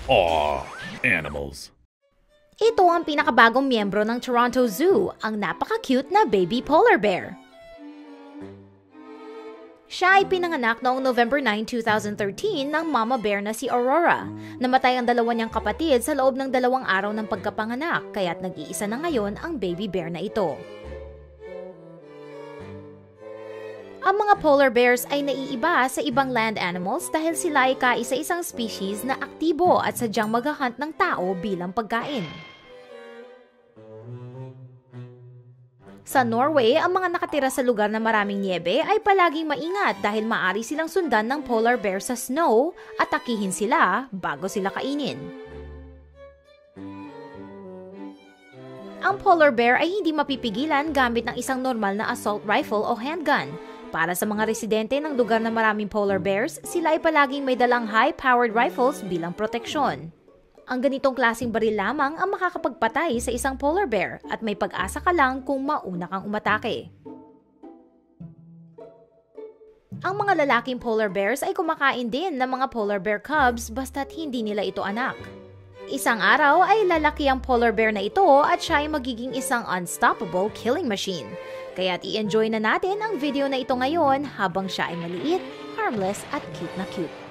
Aw, animals. Ito ang pinakabagong miyembro ng Toronto Zoo, ang napaka-cute na baby polar bear. Siya ay pinanganak noong November 9, 2013 ng mama bear na si Aurora. Namatay ang dalawa niyang kapatid sa loob ng 2 araw ng pagkapanganak, kaya't nag-iisa na ngayon ang baby bear na ito. Ang mga polar bears ay naiiba sa ibang land animals dahil sila ay kaisa-isang species na aktibo at sadyang maghahunt ng tao bilang pagkain. Sa Norway, ang mga nakatira sa lugar na maraming niebe ay palaging maingat dahil maaari silang sundan ng polar bear sa snow at atakihin sila bago sila kainin. Ang polar bear ay hindi mapipigilan gamit ng isang normal na assault rifle o handgun. Para sa mga residente ng lugar na maraming polar bears, sila ay palaging may dalang high-powered rifles bilang proteksyon. Ang ganitong klaseng baril lamang ang makakapagpatay sa isang polar bear at may pag-asa ka lang kung mauna kang umatake. Ang mga lalaking polar bears ay kumakain din ng mga polar bear cubs basta't hindi nila ito anak. Isang araw ay lalaki ang polar bear na ito at siya ay magiging isang unstoppable killing machine. Kaya't i-enjoy na natin ang video na ito ngayon habang siya ay maliit, harmless at cute na cute.